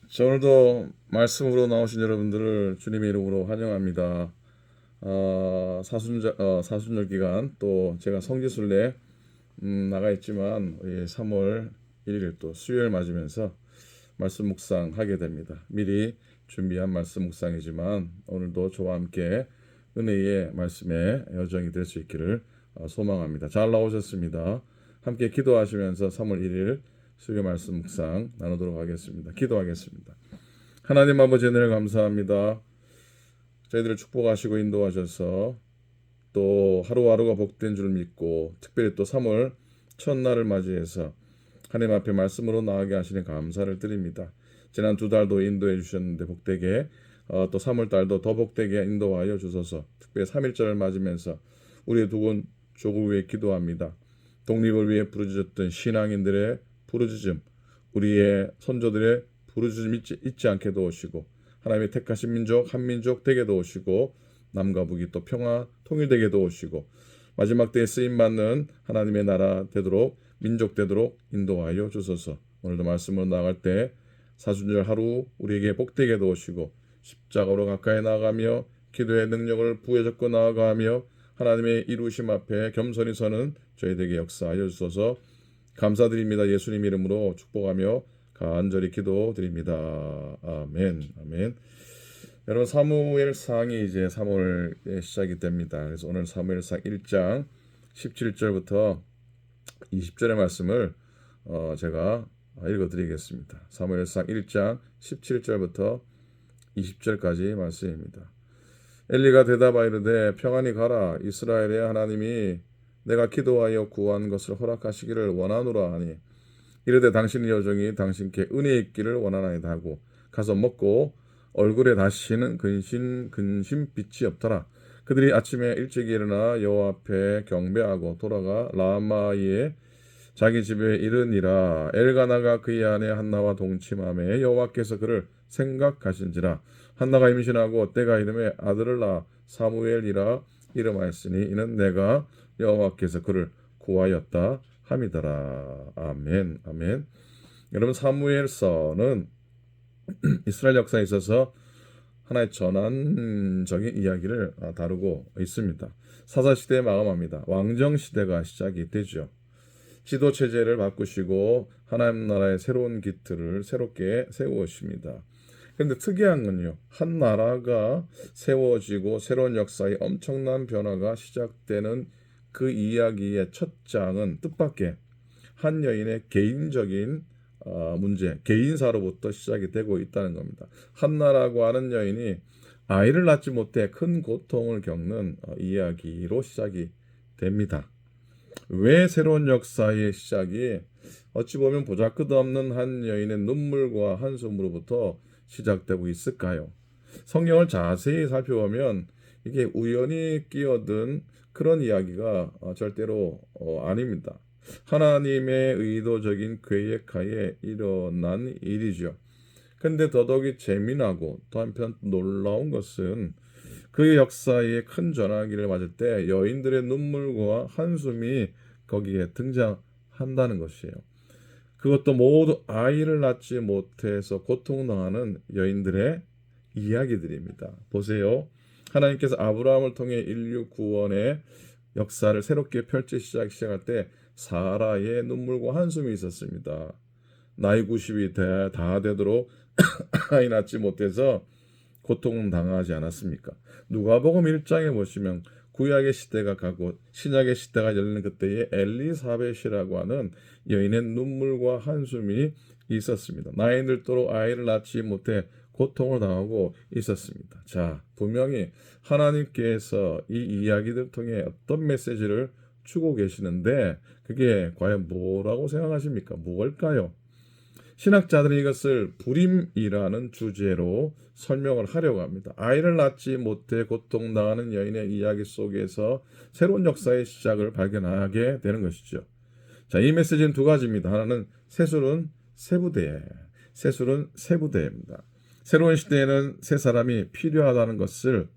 자, 오늘도 말씀으로 나오신 여러분들을 주님의 이름으로 환영합니다. 사순절 기간 또 제가 성지순례 나가 있지만 3월 1일 또 수요일 맞으면서 말씀 묵상하게 됩니다. 미리 준비한 말씀 묵상이지만 오늘도 저와 함께 은혜의 말씀의 여정이 될 수 있기를 소망합니다. 잘 나오셨습니다. 함께 기도하시면서 3월 1일 수요 말씀 묵상 나누도록 하겠습니다. 기도하겠습니다. 하나님 아버지 은혜를 감사합니다. 저희들을 축복하시고 인도하셔서 또 하루하루가 복된 줄 믿고 특별히 또 3월 첫날을 맞이해서 하나님 앞에 말씀으로 나아가게 하시는 감사를 드립니다. 지난 두 달도 인도해 주셨는데 복되게 또 3월 달도 더 복되게 인도하여 주소서. 특별히 3.1절을 맞으면서 우리의 두군 조국을 위해 기도합니다. 독립을 위해 부르짖었던 신앙인들의 부르짖음, 우리의 선조들의 부르짖음 잊지 않게 도우시고 하나님의 택하신 민족 한민족 되게 도우시고 남과 북이 또 평화 통일되게 도우시고 마지막 때에 쓰임받는 하나님의 나라 되도록 민족 되도록 인도하여 주소서. 오늘도 말씀으로 나아갈 때 사순절 하루 우리에게 복되게 도우시고 십자가로 가까이 나아가며 기도의 능력을 부여 잡고 나아가며 하나님의 이루심 앞에 겸손히 서는 저희에게 역사하여 주소서. 감사드립니다. 예수님 이름으로 축복하며 간절히 기도드립니다. 아멘. 아멘. 여러분 사무엘상이 이제 3월에 시작이 됩니다. 그래서 오늘 사무엘상 1장 17절부터 20절의 말씀을 제가 읽어드리겠습니다. 사무엘상 1장 17절부터 20절까지 말씀입니다. 엘리가 대답하이르되 평안히 가라. 이스라엘의 하나님이 내가 기도하여 구한 것을 허락하시기를 원하노라 하니 이르되 당신의 여종이 당신께 은혜 있기를 원하나이다 하고 가서 먹고 얼굴에 다시는 근심 빛이 없더라. 그들이 아침에 일찍 일어나 여호와 앞에 경배하고 돌아가 라마에 자기 집에 이르니라. 엘가나가 그의 아내 한나와 동침하매 여호와께서 그를 생각하신지라. 한나가 임신하고 때가 이름에 아들을 낳아 사무엘이라 이름하였으니 이는 내가 여호와께서 그를 구하였다 함이더라. 아멘. 아멘. 여러분 사무엘서는 이스라엘 역사에 있어서 하나의 전환적인 이야기를 다루고 있습니다. 사사시대에 마감합니다. 왕정시대가 시작이 되죠. 지도체제를 바꾸시고 하나님 나라의 새로운 기틀을 새롭게 세우십니다. 그런데 특이한 건요. 한 나라가 세워지고 새로운 역사의 엄청난 변화가 시작되는 그 이야기의 첫 장은 뜻밖의 한 여인의 개인적인 문제, 개인사로부터 시작이 되고 있다는 겁니다. 한나라고 하는 여인이 아이를 낳지 못해 큰 고통을 겪는 이야기로 시작이 됩니다. 왜 새로운 역사의 시작이 어찌 보면 보잘것없는 한 여인의 눈물과 한숨으로부터 시작되고 있을까요? 성경을 자세히 살펴보면 이게 우연히 끼어든 그런 이야기가 절대로 아닙니다. 하나님의 의도적인 계획하에 일어난 일이죠. 근데 더더욱이 재미나고 또 한편 놀라운 것은 그 역사의 큰 전환기를 맞을 때 여인들의 눈물과 한숨이 거기에 등장한다는 것이에요. 그것도 모두 아이를 낳지 못해서 고통당하는 여인들의 이야기들입니다. 보세요. 하나님께서 아브라함을 통해 인류 구원의 역사를 새롭게 시작할 때 사라의 눈물과 한숨이 있었습니다. 나이 90이 다 되도록 아이 낳지 못해서 고통당하지 않았습니까? 누가복음 1장에 보시면 구약의 시대가 가고 신약의 시대가 열리는 그때에 엘리사벳이라고 하는 여인의 눈물과 한숨이 있었습니다. 나이 들도록 아이를 낳지 못해 고통을 당하고 있었습니다. 자, 분명히 하나님께서 이 이야기들 통해 어떤 메시지를 주고 계시는데 그게 과연 뭐라고 생각하십니까? 무엇일까요? 신학자들은 이것을 불임이라는 주제로 설명을 하려고 합니다. 아이를 낳지 못해 고통당하는 여인의 이야기 속에서 새로운 역사의 시작을 발견하게 되는 것이죠. 자, 이 메시지는 두 가지입니다. 하나는 새술은 세부대입니다. 새로운 시대에는 새 사람이 필요하다는 것을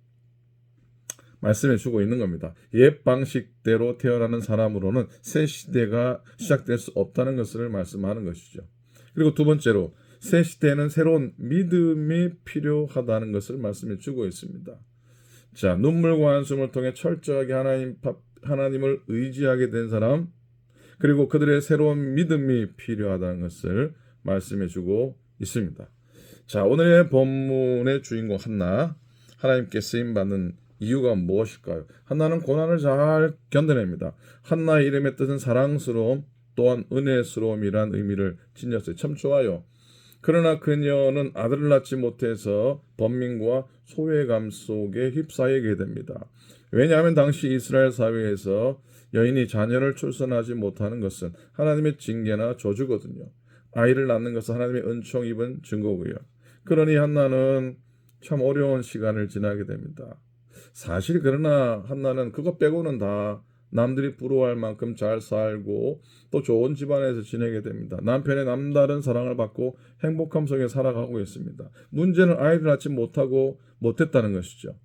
말씀해 주고 있는 겁니다. 옛 방식대로 태어나는 사람으로는 새 시대가 시작될 수 없다는 것을 말씀하는 것이죠. 그리고 두 번째로 새 시대에는 새로운 믿음이 필요하다는 것을 말씀해 주고 있습니다. 자, 눈물과 한숨을 통해 철저하게 하나님을 의지하게 된 사람, 그리고 그들의 새로운 믿음이 필요하다는 것을 말씀해 주고 있습니다. 자, 오늘의 본문의 주인공 한나, 하나님께 쓰임 받는 이유가 무엇일까요? 한나는 고난을 잘 견뎌냅니다. 한나의 이름의 뜻은 사랑스러움 또한 은혜스러움이란 의미를 지녔어요. 참 좋아요. 그러나 그녀는 아들을 낳지 못해서 번민과 소외감 속에 휩싸이게 됩니다. 왜냐하면 당시 이스라엘 사회에서 여인이 자녀를 출산하지 못하는 것은 하나님의 징계나 저주거든요. 아이를 낳는 것은 하나님의 은총 입은 증거고요. 그러니 한나는 참 어려운 시간을 지나게 됩니다. 사실 그러나 한나는 그것 빼고는 다 남들이 부러워할 만큼 잘 살고 또 좋은 집안에서 지내게 됩니다. 남편의 남다른 사랑을 받고 행복함 속에 살아가고 있습니다. 문제는 아이를 낳지 못했다는 것이죠.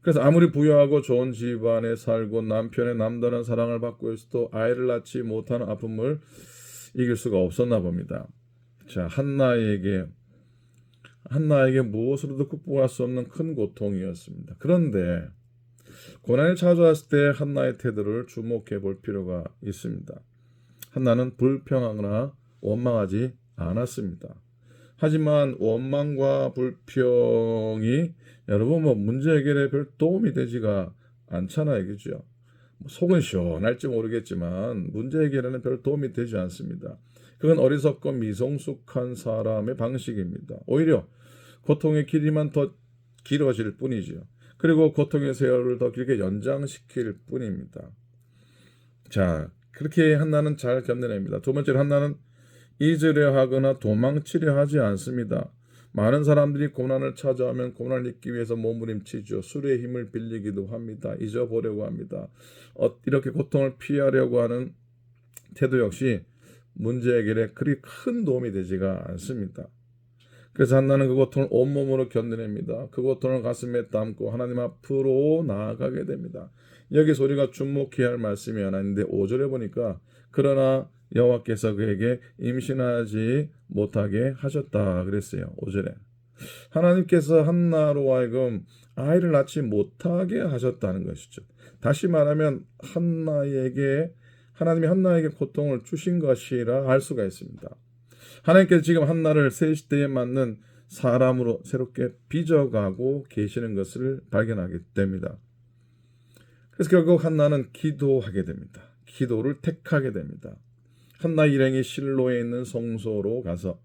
그래서 아무리 부유하고 좋은 집안에 살고 남편의 남다른 사랑을 받고 있어도 아이를 낳지 못하는 아픔을 이길 수가 없었나 봅니다. 자, 한나에게 무엇으로도 극복할 수 없는 큰 고통이었습니다. 그런데 고난이 찾아왔을 때 한나의 태도를 주목해 볼 필요가 있습니다. 한나는 불평하거나 원망하지 않았습니다. 하지만 원망과 불평이 여러분 문제 해결에 별 도움이 되지가 않잖아요, 그죠? 속은 시원할지 모르겠지만 문제 해결에는 별 도움이 되지 않습니다. 그건 어리석고 미성숙한 사람의 방식입니다. 오히려 고통의 길이만 더 길어질 뿐이죠. 그리고 고통의 세월을 더 길게 연장시킬 뿐입니다. 자, 그렇게 한나는 잘 견뎌냅니다. 두 번째로 한나는 잊으려 하거나 도망치려 하지 않습니다. 많은 사람들이 고난을 찾아오면 고난을 잊기 위해서 몸부림치죠. 술의 힘을 빌리기도 합니다. 잊어보려고 합니다. 이렇게 고통을 피하려고 하는 태도 역시 문제 해결에 그리 큰 도움이 되지가 않습니다. 그래서 한나는 그 고통을 온몸으로 견뎌냅니다. 그 고통을 가슴에 담고 하나님 앞으로 나아가게 됩니다. 여기서 우리가 주목해야 할 말씀이 하나 있는데 5절에 보니까 그러나 여호와께서 그에게 임신하지 못하게 하셨다 그랬어요. 5절에 하나님께서 한나로 하여금 아이를 낳지 못하게 하셨다는 것이죠. 다시 말하면 하나님이 한나에게 고통을 주신 것이라 알 수가 있습니다. 하나님께서 지금 한나를 새 시대에 맞는 사람으로 새롭게 빚어가고 계시는 것을 발견하게 됩니다. 그래서 결국 한나는 기도하게 됩니다. 기도를 택하게 됩니다. 한나 일행이 실로에 있는 성소로 가서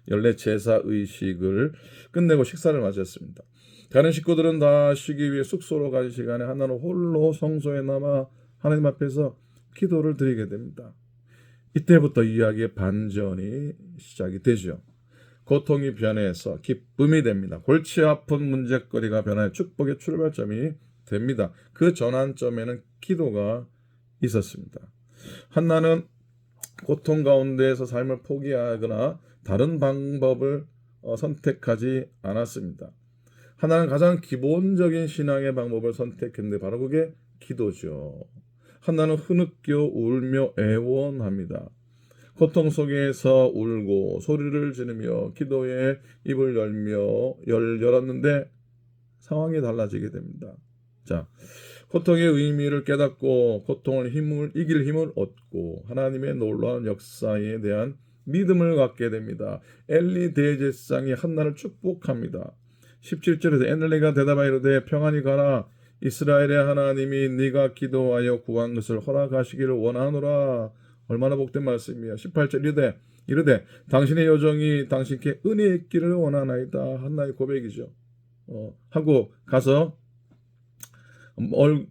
연례 제사 의식을 끝내고 식사를 마쳤습니다. 다른 식구들은 다 쉬기 위해 숙소로 간 시간에 한나는 홀로 성소에 남아 하나님 앞에서 기도를 드리게 됩니다. 이때부터 이야기의 반전이 시작이 되죠. 고통이 변해서 기쁨이 됩니다. 골치 아픈 문제거리가 변해 축복의 출발점이 됩니다. 그 전환점에는 기도가 있었습니다. 한나는 고통 가운데에서 삶을 포기하거나 다른 방법을 선택하지 않았습니다. 하나는 가장 기본적인 신앙의 방법을 선택했는데 바로 그게 기도죠. 한나는 흐느껴 울며 애원합니다. 고통 속에서 울고 소리를 지르며 기도에 입을 열었는데 상황이 달라지게 됩니다. 자, 고통의 의미를 깨닫고 고통을 이길 힘을 얻고 하나님의 놀라운 역사에 대한 믿음을 갖게 됩니다. 엘리 대제사장이 한나를 축복합니다. 17절에서 엘리가 대답하여 이르되 평안히 가라. 이스라엘의 하나님이 네가 기도하여 구한 것을 허락하시기를 원하노라. 얼마나 복된 말씀이에요. 18절 이르되 당신의 여종이 당신께 은혜 있기를 원하나이다. 한나의 고백이죠. 하고 가서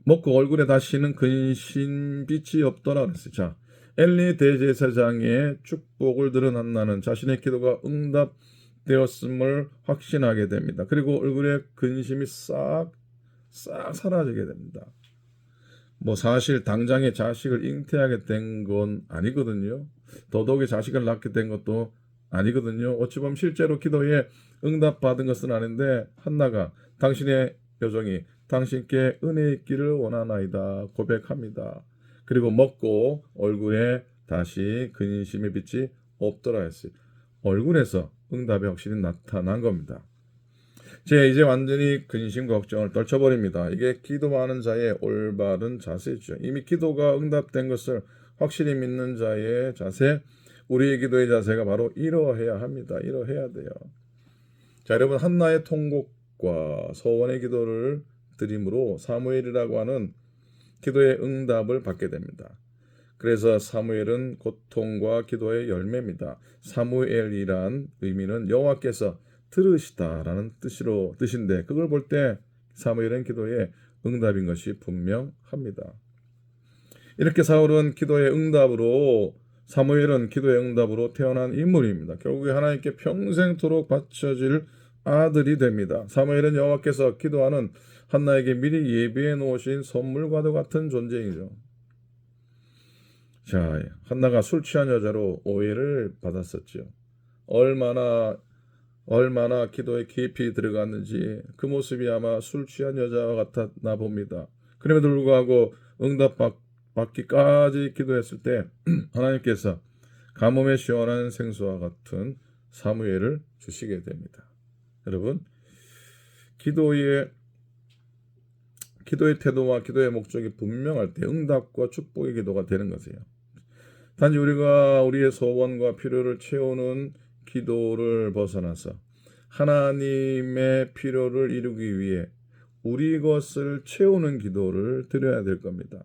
먹고 얼굴에 다시는 근심빛이 없더라 그랬어요. 자, 엘리 대제사장의 축복을 들은 한나는 자신의 기도가 응답되었음을 확신하게 됩니다. 그리고 얼굴에 근심이 싹 사라지게 됩니다. 사실 당장에 자식을 잉태하게 된 건 아니거든요. 더더욱이 자식을 낳게 된 것도 아니거든요. 어찌 보면 실제로 기도에 응답받은 것은 아닌데 한나가 당신의 여종이 당신께 은혜 있기를 원하나이다 고백합니다. 그리고 먹고 얼굴에 다시 근심의 빛이 없더라 했어요. 얼굴에서 응답이 확실히 나타난 겁니다. 이제 완전히 근심 걱정을 떨쳐버립니다. 이게 기도하는 자의 올바른 자세죠. 이미 기도가 응답된 것을 확실히 믿는 자의 자세, 우리의 기도의 자세가 바로 이러해야 합니다. 이러해야 돼요. 자, 여러분, 한나의 통곡과 서원의 기도를 드림으로 사무엘이라고 하는 기도의 응답을 받게 됩니다. 그래서 사무엘은 고통과 기도의 열매입니다. 사무엘이란 의미는 여호와께서 들으시다라는 뜻인데, 그걸 볼 때 사무엘은 기도의 응답인 것이 분명합니다. 이렇게 사울은 기도의 응답으로, 사무엘은 기도의 응답으로 태어난 인물입니다. 결국에 하나님께 평생토록 바쳐질 아들이 됩니다. 사무엘은 여호와께서 기도하는 한나에게 미리 예비해 놓으신 선물과도 같은 존재이죠. 자, 한나가 술 취한 여자로 오해를 받았었죠. 얼마나 기도에 깊이 들어갔는지 그 모습이 아마 술 취한 여자와 같았나 봅니다. 그럼에도 불구하고 응답받기까지 기도했을 때 하나님께서 가뭄에 시원한 생수와 같은 사무엘을 주시게 됩니다. 여러분, 기도의 태도와 기도의 목적이 분명할 때 응답과 축복의 기도가 되는 것이에요. 단지 우리가 우리의 소원과 필요를 채우는 기도를 벗어나서 하나님의 필요를 이루기 위해 우리 것을 채우는 기도를 드려야 될 겁니다.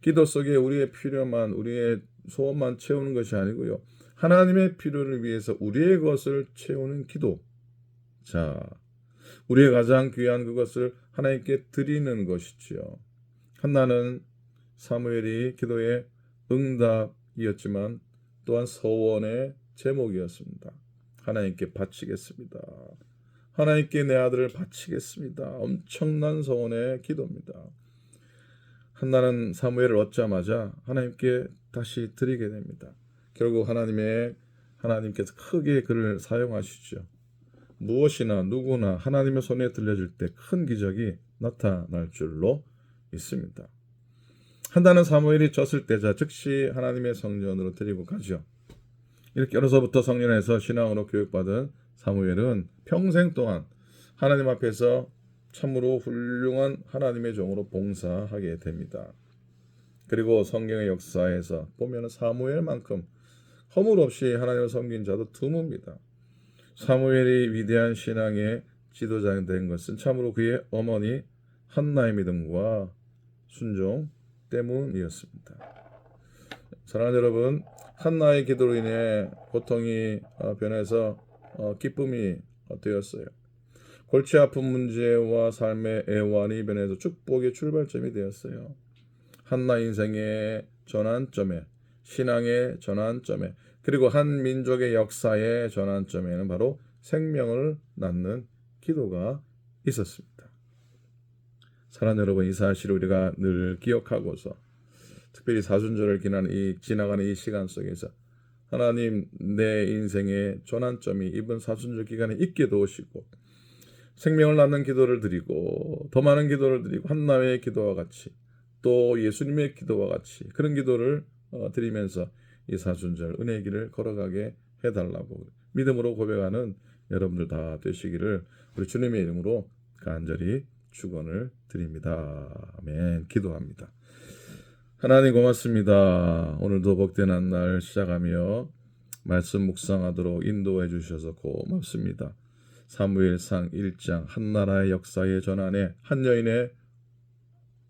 기도 속에 우리의 필요만, 우리의 소원만 채우는 것이 아니고요. 하나님의 필요를 위해서 우리의 것을 채우는 기도. 자, 우리의 가장 귀한 그것을 하나님께 드리는 것이지요. 한나는 사무엘이 기도의 응답이었지만 또한 서원의 제목이었습니다. 하나님께 바치겠습니다. 하나님께 내 아들을 바치겠습니다. 엄청난 서원의 기도입니다. 한나는 사무엘을 얻자마자 하나님께 다시 드리게 됩니다. 결국 하나님께서 크게 그를 사용하시죠. 무엇이나 누구나 하나님의 손에 들려질 때 큰 기적이 나타날 줄로 믿습니다. 한나는 사무엘이 졌을 때자 즉시 하나님의 성전으로 데리고 가죠. 이렇게 어려서부터 성전에서 신앙으로 교육받은 사무엘은 평생 동안 하나님 앞에서 참으로 훌륭한 하나님의 종으로 봉사하게 됩니다. 그리고 성경의 역사에서 보면 사무엘만큼 허물 없이 하나님을 섬긴 자도 드뭅니다. 사무엘이 위대한 신앙의 지도자가 된 것은 참으로 그의 어머니 한나의 믿음과 순종 때문이었습니다. 사랑하는 여러분, 한나의 기도로 인해 고통이 변해서 기쁨이 되었어요. 골치 아픈 문제와 삶의 애환이 변해서 축복의 출발점이 되었어요. 한나 인생의 전환점에, 신앙의 전환점에, 그리고 한 민족의 역사의 전환점에는 바로 생명을 낳는 기도가 있었습니다. 사랑하는 여러분, 이 사실을 우리가 늘 기억하고서 특별히 사순절을 지나가는 이 시간 속에서 하나님, 내 인생의 전환점이 이번 사순절 기간에 있게 도우시고 생명을 낳는 기도를 드리고 더 많은 기도를 드리고 한나의 기도와 같이 또 예수님의 기도와 같이 그런 기도를 드리면서 이 사순절 은혜의 길을 걸어가게 해달라고 믿음으로 고백하는 여러분들 다 되시기를 우리 주님의 이름으로 간절히 축원을 드립니다. 아멘. 기도합니다. 하나님 고맙습니다. 오늘도 복된 날 시작하며 말씀 묵상하도록 인도해 주셔서 고맙습니다. 사무엘상 1장 한나라의 역사의 전환에 한 여인의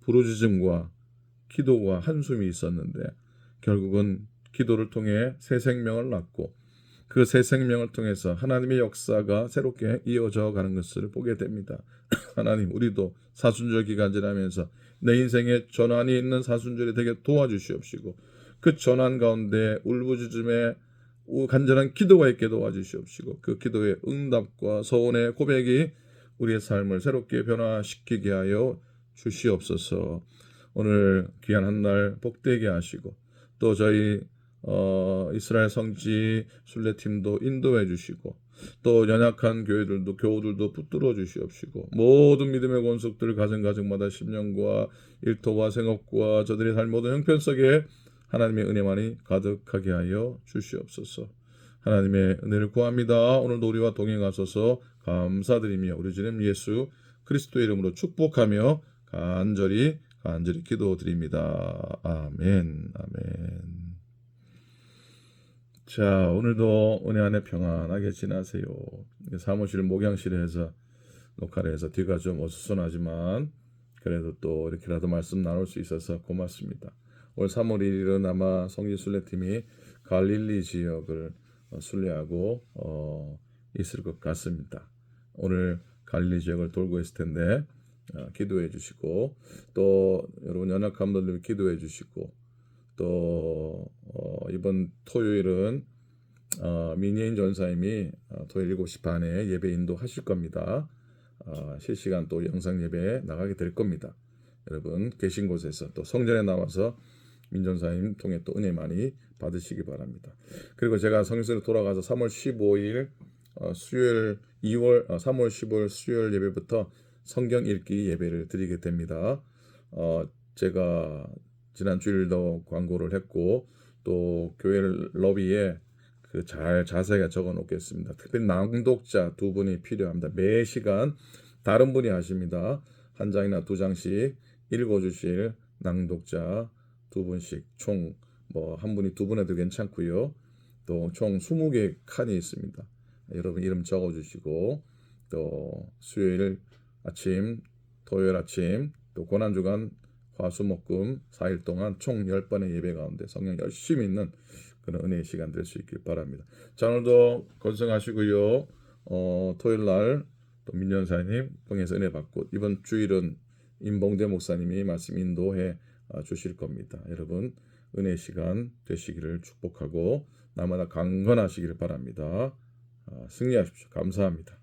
부르짖음과 기도와 한숨이 있었는데 결국은 기도를 통해 새 생명을 낳고 그 새 생명을 통해서 하나님의 역사가 새롭게 이어져 가는 것을 보게 됩니다. 하나님, 우리도 사순절 기간 지나면서 내 인생에 전환이 있는 사순절이 되게 도와주시옵시고 그 전환 가운데 울부짖음에 간절한 기도가 있게 도와주시옵시고 그 기도의 응답과 서원의 고백이 우리의 삶을 새롭게 변화시키게 하여 주시옵소서. 오늘 귀한 한 날 복되게 하시고 또 저희 이스라엘 성지 순례팀도 인도해 주시고 또 연약한 교우들도 붙들어 주시옵시고 모든 믿음의 권속들 가정마다 심령과 일터와 생업과 저들의 삶 모든 형편 속에 하나님의 은혜만이 가득하게 하여 주시옵소서. 하나님의 은혜를 구합니다. 오늘도 우리와 동행하소서 감사드리며 우리 주님 예수 그리스도의 이름으로 축복하며 간절히 기도드립니다. 아멘. 아멘. 자, 오늘도 은혜 안에 평안하게 지나세요. 사무실 목양실에서 녹화를 해서 뒤가 좀 어수선하지만 그래도 또 이렇게라도 말씀 나눌 수 있어서 고맙습니다. 올 3월 1일은 아마 성지순례팀이 갈릴리 지역을 순례하고 있을 것 같습니다. 오늘 갈릴리 지역을 돌고 있을 텐데 기도해 주시고 또 여러분 연약한 분들 기도해 주시고 또 이번 토요일은 민예인 전사님이 토요일 7시 반에 예배 인도하실 겁니다. 실시간 또 영상 예배에 나가게 될 겁니다. 여러분 계신 곳에서 또 성전에 나와서 민전사님 통해 또 은혜 많이 받으시기 바랍니다. 그리고 제가 성전으로 돌아가서 3월 15일 수요일 3월 15일 수요일 예배부터 성경 읽기 예배를 드리게 됩니다. 제가 지난 주일도 광고를 했고 또 교회 러비에 잘 자세하게 적어 놓겠습니다. 특별히 낭독자 2분이 필요합니다. 매 시간 다른 분이 하십니다. 한 장이나 2장씩 읽어주실 낭독자 2분씩 총 한 분이 2분 해도 괜찮고요. 또 총 20개 칸이 있습니다. 여러분 이름 적어주시고 또 수요일 아침, 토요일 아침, 또 고난주간 화수목금 4일 동안 총 10번의 예배 가운데 성령 열심히 있는 그런 은혜의 시간 될 수 있길 바랍니다. 자, 오늘도 건승하시고요. 토요일 날 또 민연사님 통해서 은혜 받고 이번 주일은 임봉대 목사님이 말씀 인도해 주실 겁니다. 여러분 은혜의 시간 되시기를 축복하고 날마다 강건하시기를 바랍니다. 승리하십시오. 감사합니다.